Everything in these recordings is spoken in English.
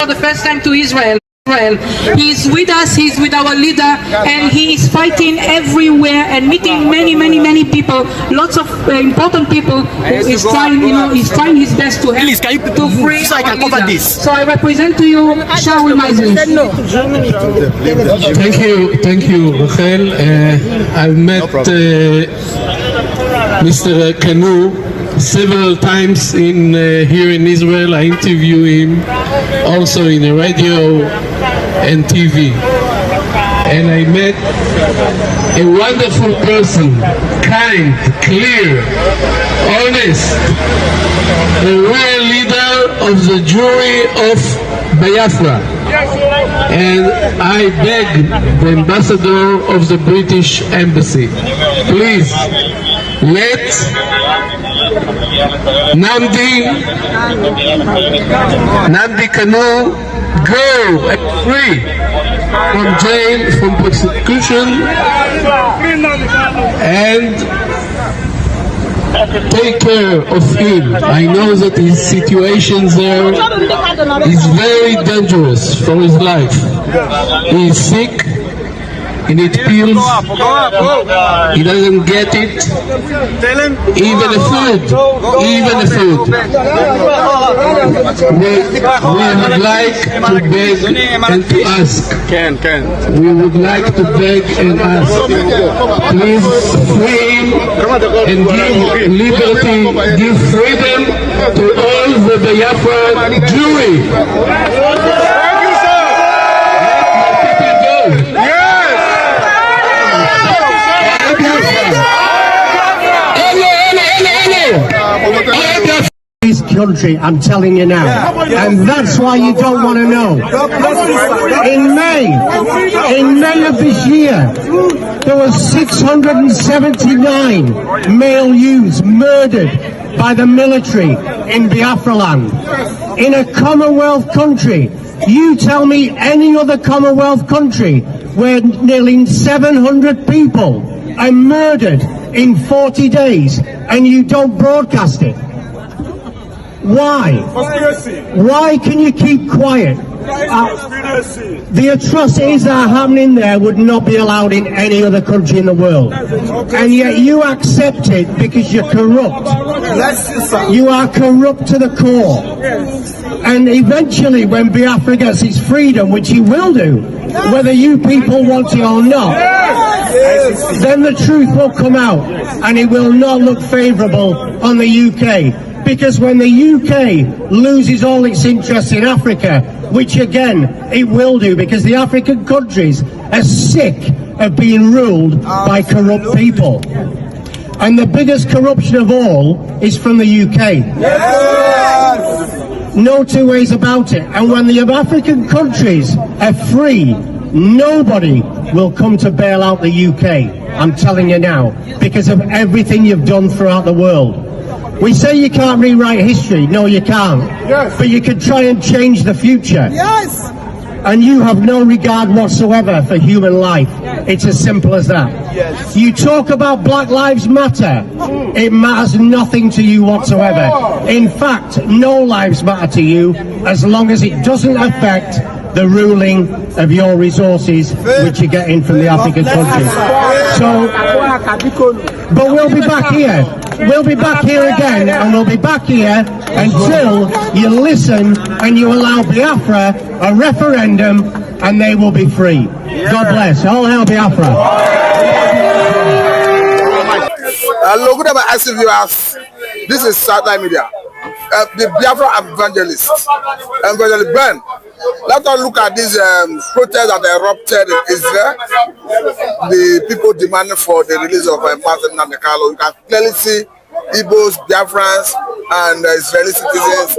For the first time to Israel. He is with us, he is with our leader, and he is fighting everywhere and meeting many people, lots of important people. He's trying, he's trying his best to help to free so I can cover this. So I represent to you Shaul Meisels. Thank you, Rachel. I've met Mr. Kanu several times here in Israel. I interview him also in the radio and TV. And I met a wonderful person, kind, clear, honest, a real leader of the Jewry of Biafra. And I beg the ambassador of the British Embassy, please let Nnamdi Kanu go free from jail, from persecution, and take care of him. I know that his situation there is very dangerous for his life. He is sick. He needs pills. He doesn't get it. Even the food. We would like to beg and to ask. We would like to beg and ask. Please free him and give liberty, give freedom to all the Biafra Jewry. This country, I'm telling you now, and that's why you don't want to know. In May of this year, there were 679 male youths murdered by the military in Biafra land. In a Commonwealth country, you tell me any other Commonwealth country where nearly 700 people are murdered in 40 days and you don't broadcast it? Why? Why can you keep quiet? The atrocities that are happening there would not be allowed in any other country in the world. And yet you accept it because you're corrupt. You are corrupt to the core. And eventually when Biafra gets its freedom, which he will do, whether you people want it or not, then the truth will come out and it will not look favourable on the UK. Because when the UK loses all its interest in Africa, which again it will do because the African countries are sick of being ruled by corrupt people. And the biggest corruption of all is from the UK. No two ways about it. And when the African countries are free, nobody will come to bail out the UK. I'm telling you now, because of everything you've done throughout the world. We say you can't rewrite history. No, you can't. Yes. But you can try and change the future. Yes. And you have no regard whatsoever for human life. Yes. It's as simple as that. Yes. You talk about Black Lives Matter. It matters nothing to you whatsoever. In fact, no lives matter to you as long as it doesn't affect the ruling of your resources which you're getting from the African countries. So, but we'll be back here. We'll be back here again, and we'll be back here until you listen and you allow Biafra a referendum and they will be free. God bless. All hail Biafra. Hello, good afternoon, viewers. This is Satellite Media. The Biafra evangelist, Evangelist Ben. Let us look at these protests that erupted in Israel. The people demanding for the release of Ambassador Nnamdi Kanu. You can clearly see Igbos, Biafrans, and Israeli citizens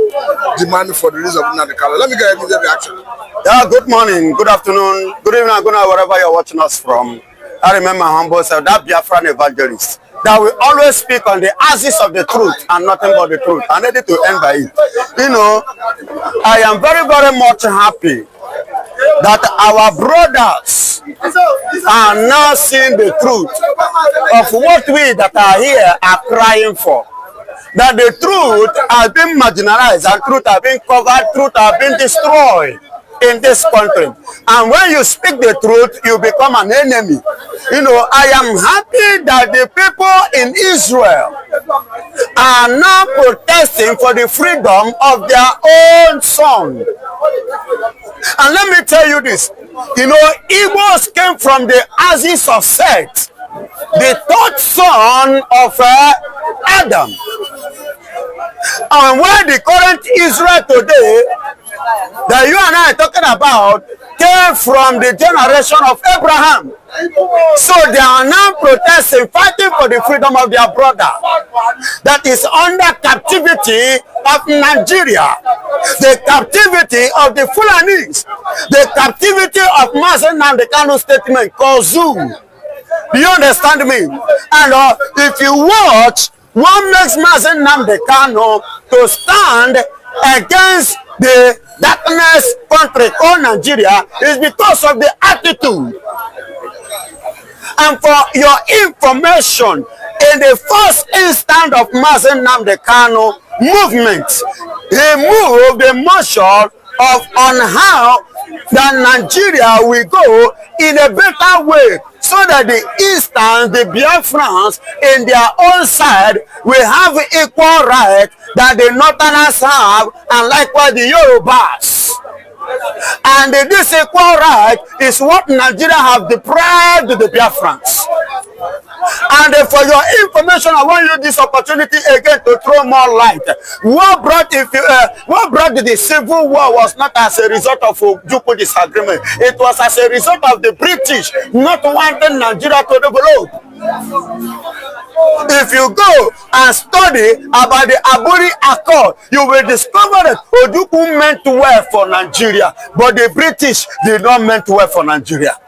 demanding for the release of Nnamdi Kanu. Let me get a reaction. Yeah, good morning, good afternoon, good evening, good night, wherever you're watching us from. I remember humble self, that Biafran evangelist, that will always speak on the axis of the truth and nothing but the truth. I'm ready to end by it. You know, I am very, very much happy that our brothers are now seeing the truth of what we that are here are crying for. that the truth has been marginalized and truth has been covered, truth has been destroyed in this country. And when you speak the truth, you become an enemy. You know, I am happy that the people in Israel are now protesting for the freedom of their own son. And let me tell you this, you know, Igbos came from the ashes of Seth, the third son of Adam. And where the current Israel today that you and I are talking about came from the generation of Abraham. So they are now protesting, fighting for the freedom of their brother that is under captivity of Nigeria, the captivity of the Fulanis, the captivity of Nnamdi Kanu statement called Zoom. Do you understand me? And if you watch what makes Nnamdi Kanu to stand against the darkness country called Nigeria is because of the attitude. And for your information, in the first instant of Nnamdi Kanu movement, he moved the motion on how that Nigeria will go in a better way, so that the Easterns, the Biafrans, in their own side will have equal right that the Northerners have, and likewise the Yorubas. And this equal right is what Nigeria have deprived the Biafrans. And for your information, I want you this opportunity again to throw more light. What brought the civil war was not as a result of Ojukwu disagreement. It was as a result of the British not wanting Nigeria to develop. If you go and study about the Aburi Accord, you will discover that Ojukwu meant well for Nigeria, but the British did not meant well for Nigeria.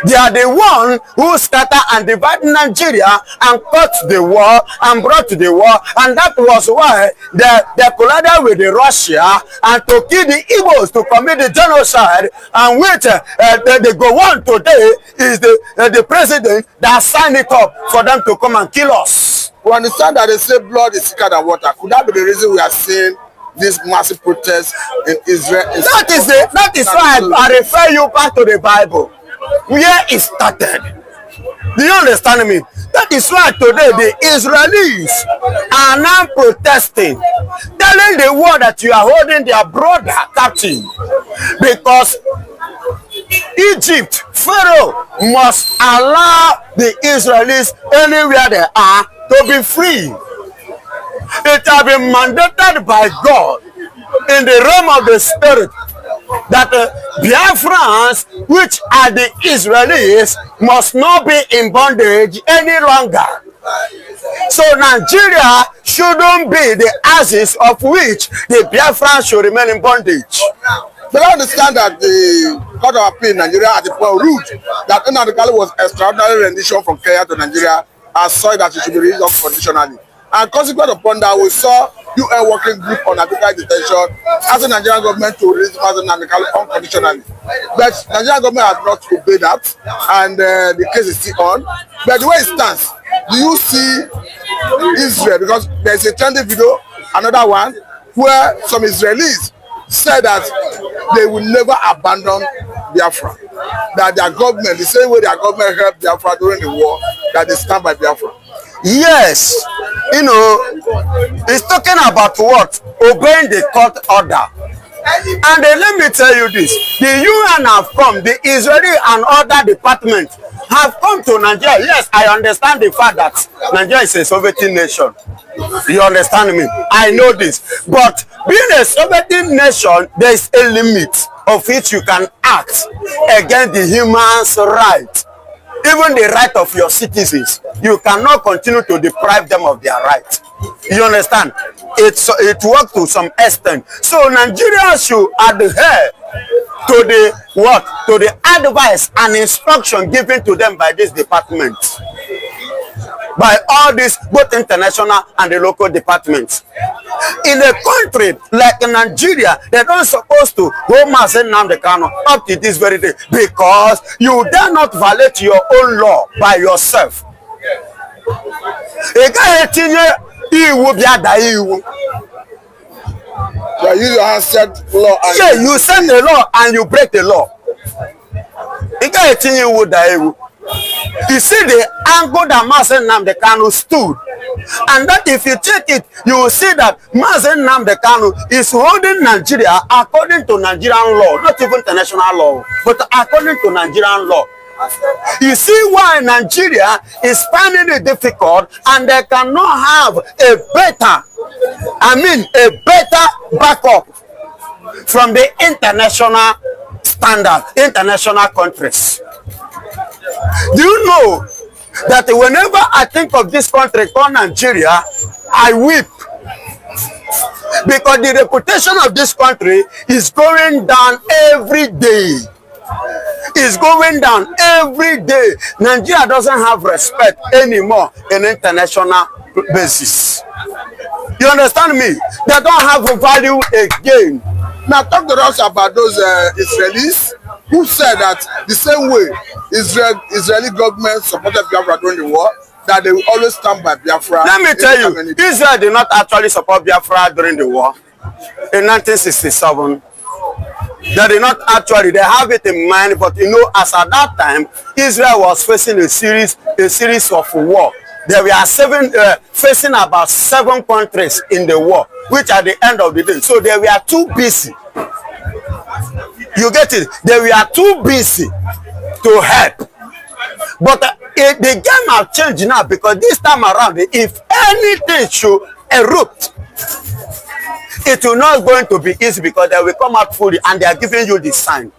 They are the one who scatter and divide Nigeria and cut the war and brought the war, and that was why they collided with the Russia and to kill the Igbos, to commit the genocide, and which they go on today is the president that signed it up for them to come and kill us. We understand that they say blood is thicker than water. Could that be the reason we are seeing this massive protest in Israel? That is why I refer you back to the Bible, where it started. Do you understand me? That is why today the Israelis are now protesting, telling the world that you are holding their brother captive, because Egypt, Pharaoh, must allow the Israelis anywhere they are to be free. It has been mandated by God in the realm of the spirit that Biafrans, which are the Israelis, must not be in bondage any longer. So Nigeria shouldn't be the axis of which the Biafrans should remain in bondage. But I understand that the Court of Appeal in Nigeria at the point ruled that Nnamdi Kanu was extraordinary rendition from Kenya to Nigeria and saw that it should be released unconditionally. And consequent upon that, we saw UN working group on arbitrary detention asking the Nigerian government to release Nnamdi Kanu unconditionally. But the Nigerian government has not obeyed that, and the case is still on. But the way it stands, do you see Israel, because there's a trending video, another one, where some Israelis said that they will never abandon Biafra, that their government, the same way their government helped Biafra during the war, that they stand by Biafra. Yes, you know, it's talking about what? Obeying the court order. And let me tell you this, the UN have come, the Israeli and other departments have come to Nigeria. Yes, I understand the fact that Nigeria is a Soviet nation. You understand me? I know this. But being a Soviet nation, there is a limit of which you can act against the human rights. Even the right of your citizens, you cannot continue to deprive them of their rights. You understand? It works to some extent. So Nigeria should adhere to the what? To the advice and instruction given to them by this department, by all these both international and the local departments. In a country like Nigeria, they don't supposed to go Nnamdi Kanu up to this very day, because you dare not violate your own law by yourself. A guy Iwu biada iwu. Yeah, you have set law. And yeah, you set the law and you break the law. You can't tell you what that is. You see the angle that Nnamdi Kanu stood, and that if you check it, you will see that Nnamdi Kanu is holding Nigeria according to Nigerian law, not even international law, but according to Nigerian law. You see why Nigeria is finding it difficult, and they cannot have a better backup from the international standard, international countries. Do you know that whenever I think of this country called Nigeria, I weep? Because the reputation of this country is going down every day. It's going down every day. Nigeria doesn't have respect anymore in international basis. You understand me? They don't have a value again. Now talk to us about those Israelis who said that the same way Israeli government supported Biafra during the war, that they will always stand by Biafra. Let me tell you, Israel did not actually support Biafra during the war. In 1967, they did not actually, they have it in mind, but you know, as at that time, Israel was facing a series of war. There were facing about 7 countries in the war, which at the end of the day, so they were too busy. You get it? They were too busy to help. But the game has changed now, because this time around, if anything should erupt, it will not going to be easy, because they will come out fully and they are giving you the sign.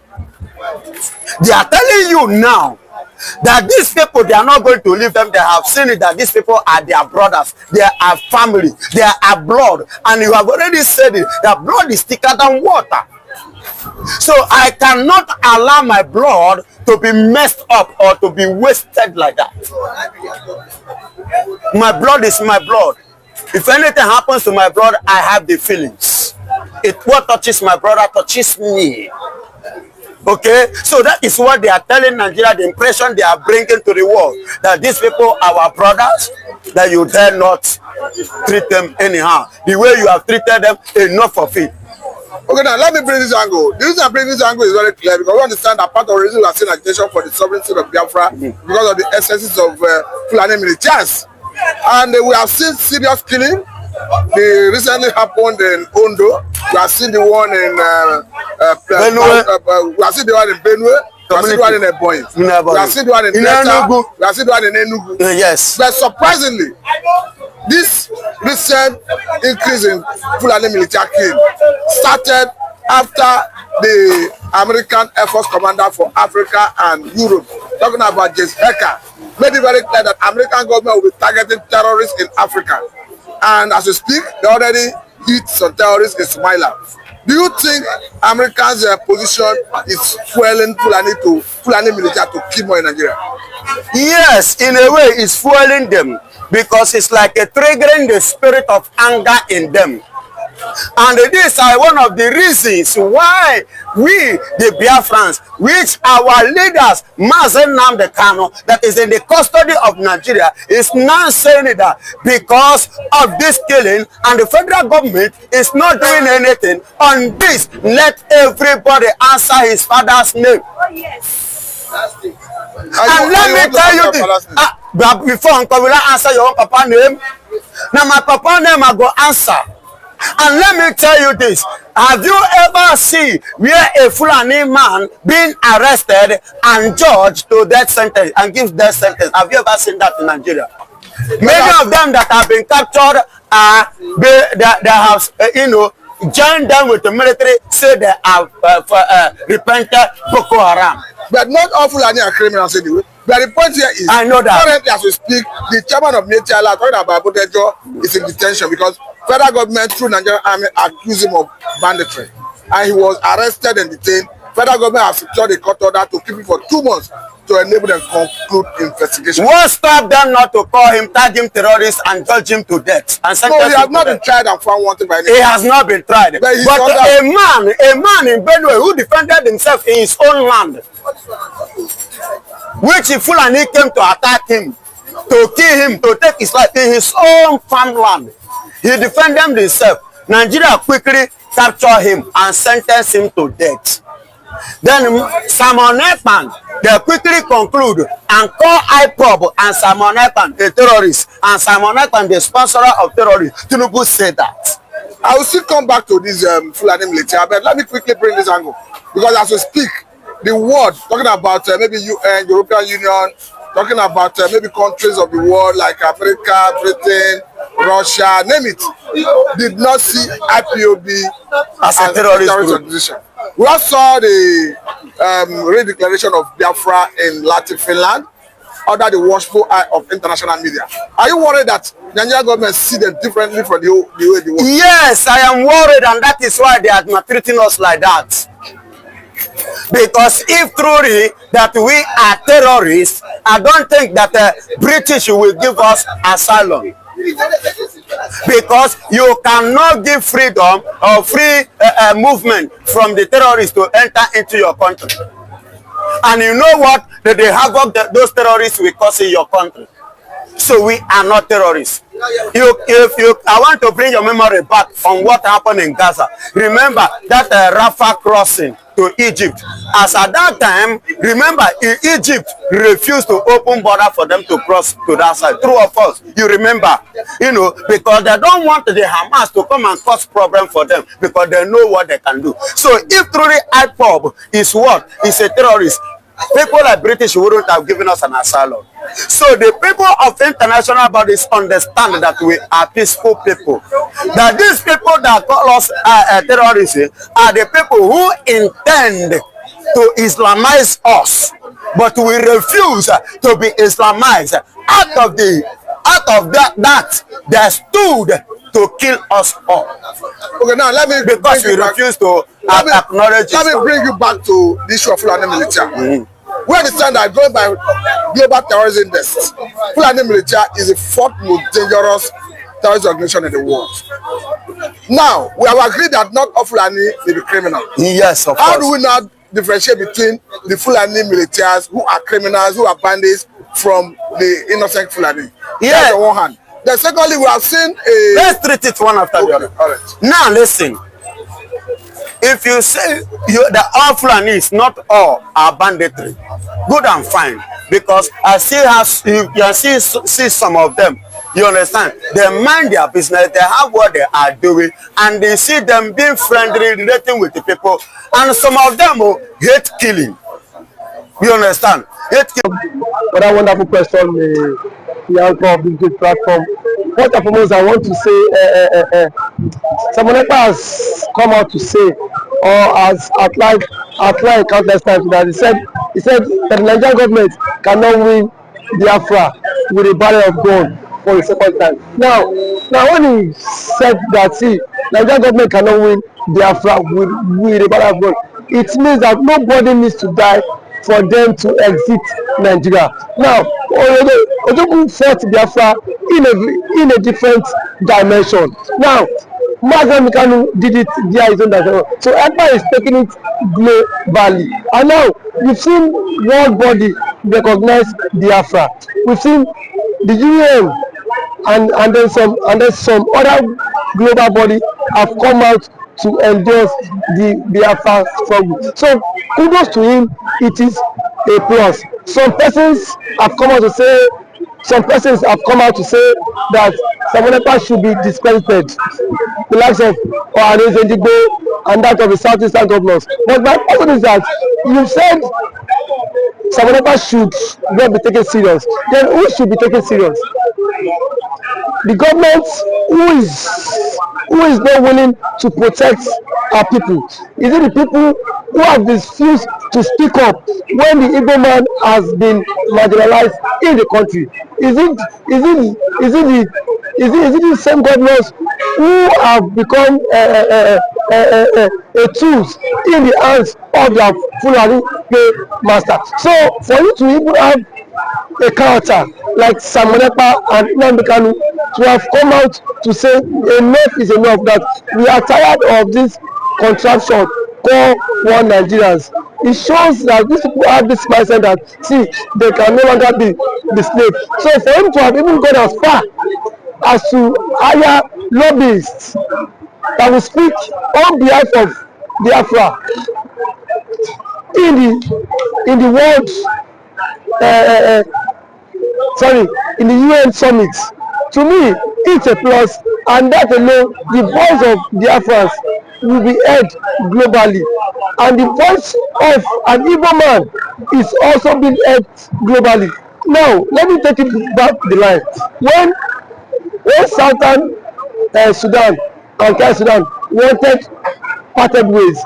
They are telling you now that these people, they are not going to leave them. They have seen it, that these people are their brothers, they are family, they are blood, and you have already said it, that blood is thicker than water. So I cannot allow my blood to be messed up or to be wasted like that. My blood is my blood. If anything happens to my blood, I have the feelings. What touches my brother touches me. Okay, so that is what they are telling Nigeria, the impression they are bringing to the world, that these people are our brothers, that you dare not treat them anyhow. The way you have treated them, enough of it. Okay, now let me bring this angle. The reason I bring this angle is very clear, because we understand that part of the reason we are seeing agitation for the sovereignty of Biafra because of the excesses of Fulani militias. And we have seen serious killing. They recently happened in Ondo. We have seen the one in Benue. We have seen the one in Benue. We have seen the one in Ebonyi. We have seen the one in Delta. We have seen the one in Enugu. Yes. But surprisingly, this recent increase in Fulani military killing started after the American Air Force Commander for Africa and Europe, talking about James Hecker, made it very clear that American government will be targeting terrorists in Africa. And as we speak, they already hit some terrorists in Somalia. Do you think Americans' position is fueling Fulani military to kill more in Nigeria? Yes, in a way, it's fueling them, because it's like a triggering the spirit of anger in them. And this is one of the reasons why we, the Biafrans, which our leaders, Nnamdi Kanu, that is in the custody of Nigeria, is now saying that because of this killing and the federal government is not doing anything on this, let everybody answer his father's name. Oh, yes. That's it. And let me tell you this, but before Uncle, will I answer your own papa name? Now my papa name I go answer. And let me tell you this, have you ever seen where a Fulani man being arrested and judged to death sentence and gives death sentence? Have you ever seen that in Nigeria? Many of them that have been captured they have joined them with the military, say they have repented Boko Haram. But not all Fulani are criminals anyway. But the point here is, I know that. Currently as we speak, the chairman of Netiala, talking about Botejo, is in detention because federal government through Nigerian army accused him of banditry. And he was arrested and detained. Federal government has secured a court order to keep him for 2 months to enable them to conclude investigation. What stopped them not to call him, tag him terrorist, and judge him to death? And no, he has not been tried and found wanted by anyone. He has not been tried. But a man in Benue who defended himself in his own land, which Fulani came to attack him, to kill him, to take his life in his own farmland. He defended himself. Nigeria quickly captured him and sentenced him to death. Then Simon Ekpan, they quickly conclude and call IPOB and Simon Ekpan a terrorist, and Simon Ekpan the sponsor of terrorism. Tinubu said that. I will still come back to this Fulani military, but let me quickly bring this angle, because as we speak, the world talking about maybe UN, European Union, talking about maybe countries of the world like America, Britain, Russia, name it, did not see IPOB as a terrorist organization. We also saw the redeclaration of Biafra in Finland under the watchful eye of international media. Are you worried that the Nigerian government see them differently from the way they work? Yes, I am worried, and that is why they are not treating us like that. Because if truly that we are terrorists, I don't think that the British will give us asylum. Because you cannot give freedom or free movement from the terrorists to enter into your country. And you know what? That they havoc those terrorists will cause in your country. So we are not terrorists. I want to bring your memory back on what happened in Gaza. Remember that Rafah crossing to Egypt. As at that time, remember, Egypt refused to open border for them to cross to that side. True or false? You remember, because they don't want the Hamas to come and cause problem for them, because they know what they can do. So if truly IPOB is what? Is a terrorist, people like British wouldn't have given us an asylum. So the people of international bodies understand that we are peaceful people. That these people that call us terrorists are the people who intend to Islamize us. But we refuse to be Islamized. Out of that, they stood to kill us all. Okay, now let me, because we refuse to acknowledge. Let me bring you back to the issue of Fulani military. We understand that going by global terrorism index, Fulani military is the fourth most dangerous terrorist organization in the world. Now, we have agreed that not all Fulani may be criminal. Yes, of course. How do we now differentiate between the Fulani militaries who are criminals, who are bandits, from the innocent Fulani? Yeah. That's on one hand. Then secondly, we have seen a... Let's treat it one after the other. All right. Now listen. If you say the all Fulanis, not all are banditry, good and fine. Because I see some of them. You understand? They mind their business, they have what they are doing, and they see them being friendly, relating with the people. And some of them hate killing. You understand? Hate killing. What a wonderful question, the anchor of this good platform. First and foremost, I want to say, someone has come out to say, or has outlined countless times, that he said that the Nigerian government cannot win Biafra with a barrel of gun for the second time. Now when he said that, see, Nigerian government cannot win Biafra with a barrel of gun, it means that nobody needs to die for them to exit Nigeria. Now, Ojukwu fought Biafra in a different dimension. Now, Nnamdi Kanu did it via his own dimension. So Ekpa is taking it globally. And now, we've seen world body recognize Biafra. We've seen the UN and then some other global body have come out to endorse the Biafra struggle. So kudos to him, it is a plus. Some persons have come out to say that Samonekpa should be discredited, the likes of Ohanes Ndigbo and that of the Southeastern governors. But my question is that you said Samonekpa should not be taken serious. Then who should be taken serious? The government who is not willing to protect our people? Is it the people who have refused to speak up when the Igbo man has been marginalized in the country? Is it the same governors who have become a tools in the hands of their Fulani master? So for you to even have a character like Samonekpa and Nnamdi Kanu to have come out to say enough is enough, that we are tired of this contraption called one Nigerians. it shows that these people have this mindset that, see, they can no longer be slaves. So for him to have even gone as far as to hire lobbyists that will speak on behalf of Biafra in the world, in the UN summit, to me, it's a plus, and that alone, the voice of Biafrans will be heard globally, and the voice of an Igbo man is also being heard globally. Now, let me take it back the line. When Southern Sudan and South Sudan wanted parted ways,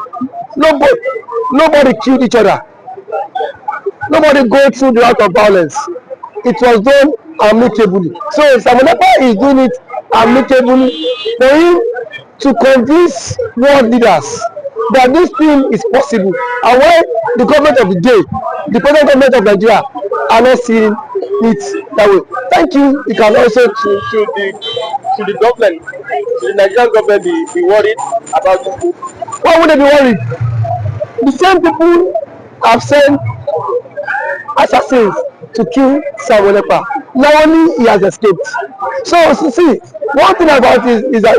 nobody killed each other. Nobody go through the route of violence. It was done amicably. So Samonekpa is doing it amicably for him to convince world leaders that this thing is possible. And when the government of the day, the present government of Nigeria, are not seeing it that way. Thank you. You can also to the government, to the Nigerian government be worried about this? Why would they be worried? The same people have sent assassins to kill Samonekpa. Now only he has escaped. So see, one thing about it is that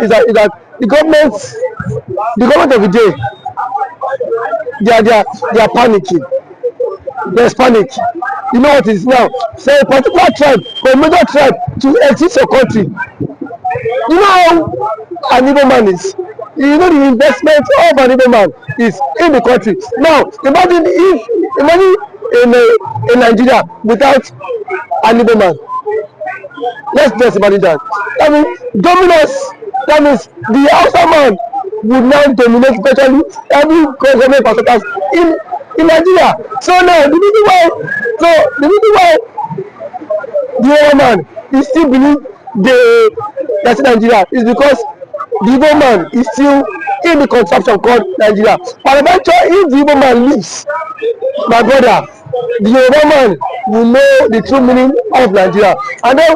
the government of the day, they are panicking. There's panic. You know what it is now? Say a particular tribe or a major tribe to exit your country. You know how an Igbo man is. You know the investment of an Igbo man is in the country. Now imagine in Nigeria without an Igbo man. Let's just imagine that. I mean, dominance. That means the Hausa man would now dominate virtually every government parastatals in Nigeria. So now the reason why the Igbo man is still believe that's Nigeria is because the Igbo man is still in the contraption called Nigeria. But eventually, if the Igbo man leaves, my brother, the Igbo man will know the true meaning of Nigeria. And then